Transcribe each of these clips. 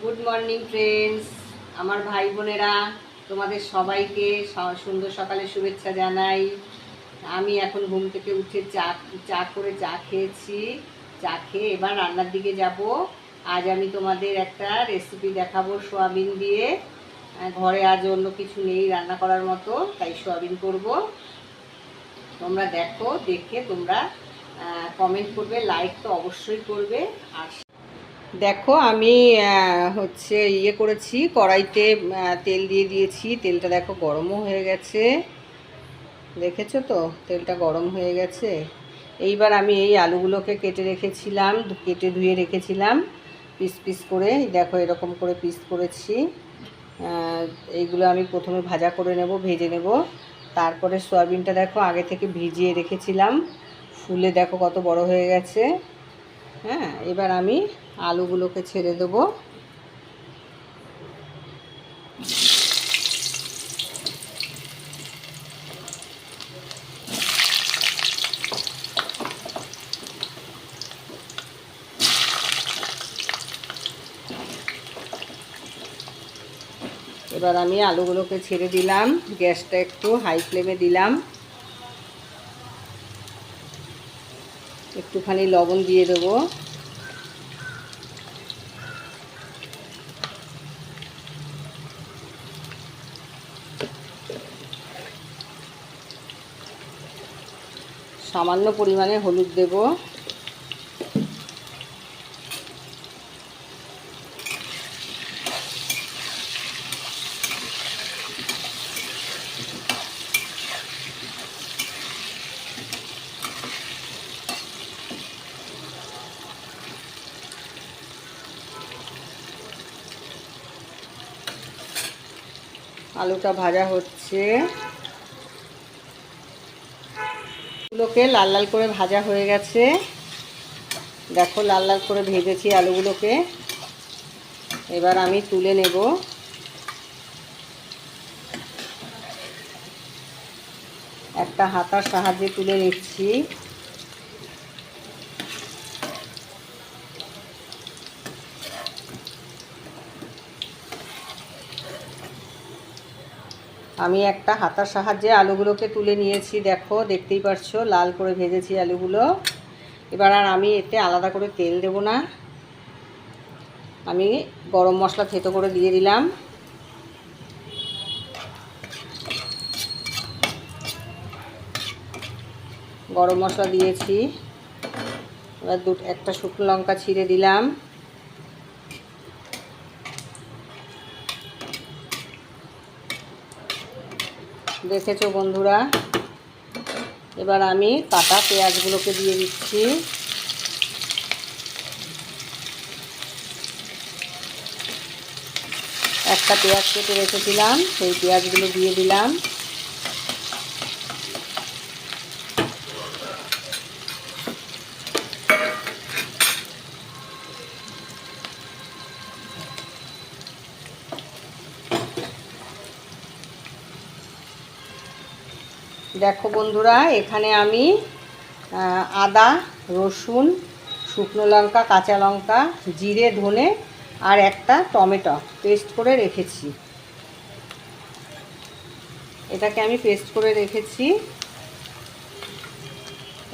Good morning friends, আমার ভাই বোনেরা, তোমাদের সবাইকে সুন্দর সকালে শুভেচ্ছা জানাই। আমি এখন ঘুম থেকে উঠে চা খেয়েছি। চা খেয়ে এবার রান্নার দিকে যাব। আজ আমি তোমাদের একটা রেসিপি দেখাবো সোয়াবিন দিয়ে। ঘরে আজ অন্য কিছু নেই রান্না করার মতো, তাই সোয়াবিন করব। তোমরা দেখো, দেখে তোমরা কমেন্ট করবে, লাইক তো অবশ্যই করবে। আর দেখো আমি করেছি, কড়াইতে তেল দিয়ে দিয়েছি। তেলটা দেখো গরমও হয়ে গেছে, দেখেছো তো তেলটা গরম হয়ে গেছে। এইবার আমি এই আলুগুলোকে কেটে ধুয়ে রেখেছিলাম পিস পিস করে। দেখো এরকম করে পিস করেছি। এইগুলো আমি প্রথমে ভেজে নেব। তারপরে সয়াবিনটা দেখো আগে থেকে ভিজিয়ে রেখেছিলাম, ফুলে দেখো কত বড় হয়ে গেছে। হ্যাঁ, এবার আমি আলুগুলোকে ছেড়ে দেবো। এবার আমি আলুগুলোকে ছেড়ে দিলাম, গ্যাসটা একটু হাই ফ্লেমে দিলাম। একটুখানি লবণ দিয়ে দেবো। সামান্য পরিমাণে হলুদ দেব। আলুটা ভাজা হচ্ছে। আলুগুলোকে লাল লাল করে ভাজা হয়ে গেছে। দেখো লাল লাল করে ভেজেছি আলুগুলোকে। এবার আমি তুলে নেব। একটা হাতার সাহায্যে তুলে নিচ্ছি। আমি একটা হাতার সাহায্যে আলুগুলোকে তুলে নিয়েছি। দেখো, দেখতেই পারছো লাল করে ভেজেছি আলুগুলো। এবার আর আমি এতে আলাদা করে তেল দেব না। আমি গরম মশলা থেতো করে দিয়ে দিলাম। গরম মশলা দিয়েছি। এবার একটা শুকনো লঙ্কা ছিঁড়ে দিলাম। দেখেছো বন্ধুরা। এবার আমি কাটা পেঁয়াজগুলোকে দিয়ে দিচ্ছি। একটা পেঁয়াজ কেটে রেখেছিলাম, সেই পেঁয়াজগুলো দিয়ে দিলাম। দেখো বন্ধুরা, এখানে আমি আদা, রসুন, শুকনো লঙ্কা, কাঁচা লঙ্কা, জিরে, ধনে আর একটা টমেটো পেস্ট করে রেখেছি। এটাকে আমি পেস্ট করে রেখেছি।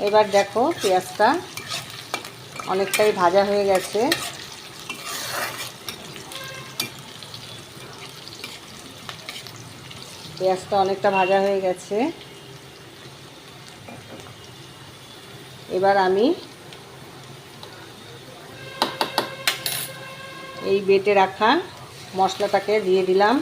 এবার দেখো পেঁয়াজটা অনেকটাই ভাজা হয়ে গেছে। পেঁয়াজটা অনেকটা ভাজা হয়ে গেছে। এবার আমি এই বেটে রাখা মশলাটাকে দিয়ে দিলাম।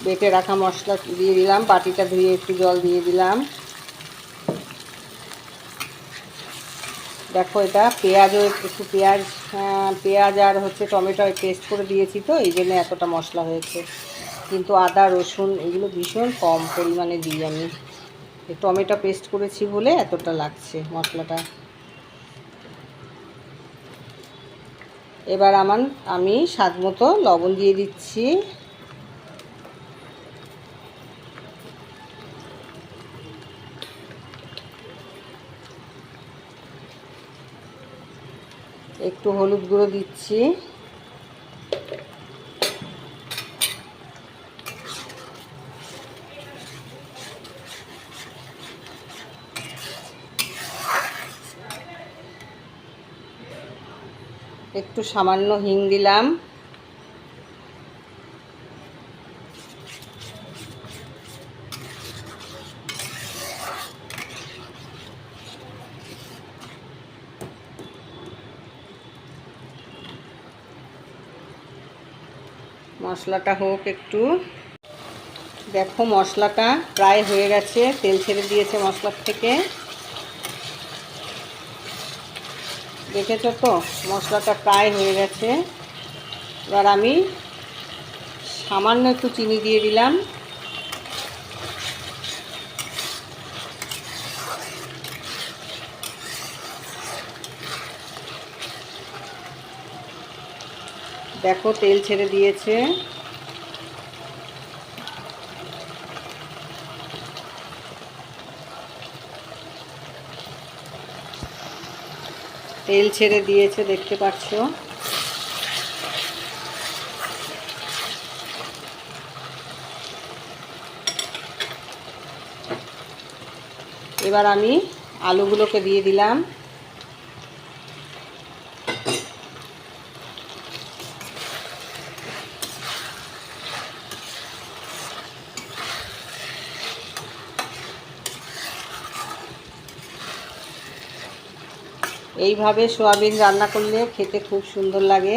বেটে রাখা মশলা দিয়ে দিলাম। বাটিটা ধুয়ে একটু জল দিয়ে দিলাম। দেখো, এটা পেঁয়াজ আর টমেটো পেস্ট করে দিয়েছি, তো এই জন্য এতটা মশলা হয়েছে। কিন্তু আদা, রসুন এগুলো ভীষণ কম পরিমাণে দিই আমি। টমেটো পেস্ট করেছি বলে এতটা লাগছে মশলাটা। এবার আমি স্বাদ মতো লবণ দিয়ে দিচ্ছি। একটু হলুদ গুঁড়ো দিচ্ছি, একটু সামান্য হিং দিলাম, মশলাটা হোক একটু। দেখো মশলাটা প্রায় হয়ে গেছে, তেল ছেড়ে দিয়েছে মশলার থেকে। দেখেছো তো মশলাটা প্রায় হয়ে গেছে। এবার আমি সামান্য একটু চিনি দিয়ে দিলাম। দেখো তেল ছেড়ে দিয়েছে। তেল ছেড়ে দিয়েছে দেখতে পাচ্ছ। এবার আমি আলুগুলোকে দিয়ে দিলাম। এইভাবে সয়াবিন রান্না করলে খেতে খুব সুন্দর লাগে।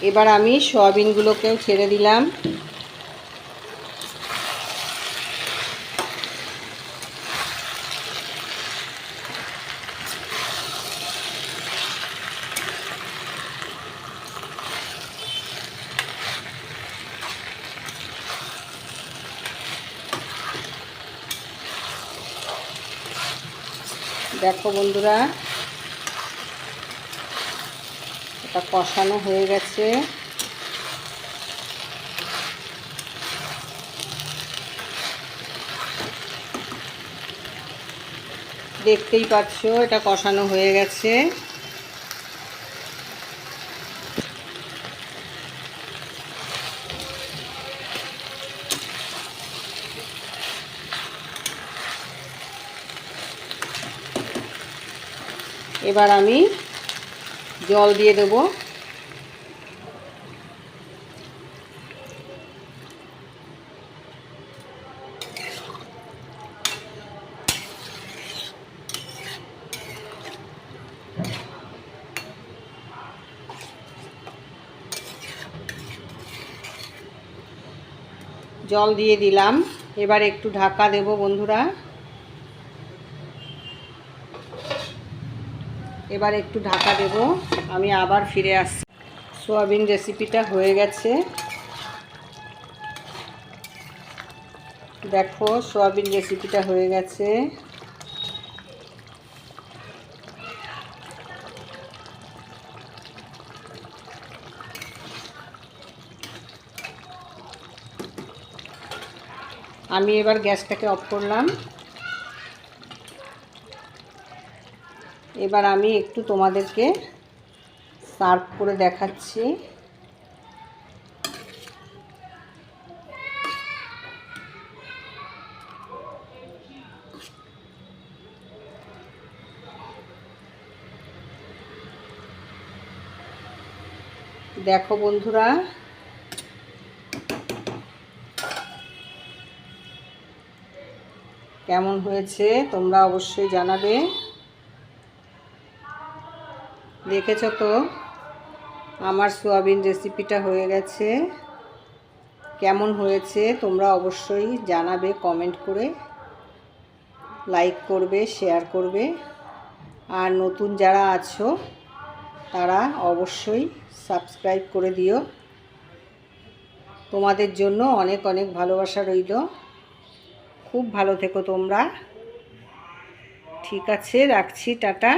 এবার আমি সয়াবিনগুলোকেও ছেড়ে দিলাম। দেখো বন্ধুরা, এটা কষানো হয়ে গেছে। দেখতেই পাচ্ছ এটা কষানো হয়ে গেছে। এবার আমি জল দিয়ে দেব। জল দিয়ে দিলাম। এবার একটু ঢাকা দেব বন্ধুরা। এবার একটু ঢাকা দেব, আমি আবার ফিরে আসছি। সয়াবিন রেসিপিটা হয়ে গেছে। দেখো সয়াবিন রেসিপিটা হয়ে গেছে। আমি এবার গ্যাসটাকে অফ করলাম। এবার আমি একটু তোমাদেরকে সার্ভ করে দেখাচ্ছি। দেখো বন্ধুরা, কেমন হয়েছে তোমরা অবশ্যই জানাবে। দেখেছো তো আমার সয়াবিন রেসিপিটা হয়ে গেছে। কেমন হয়েছে তোমরা অবশ্যই জানাবে কমেন্ট করে, লাইক করবে, শেয়ার করবে। আর নতুন যারা আছো তারা অবশ্যই সাবস্ক্রাইব করে দিও। তোমাদের জন্য অনেক অনেক ভালোবাসা রইল। খুব ভালো থেকো তোমরা। ঠিক আছে, রাখছি, টাটা।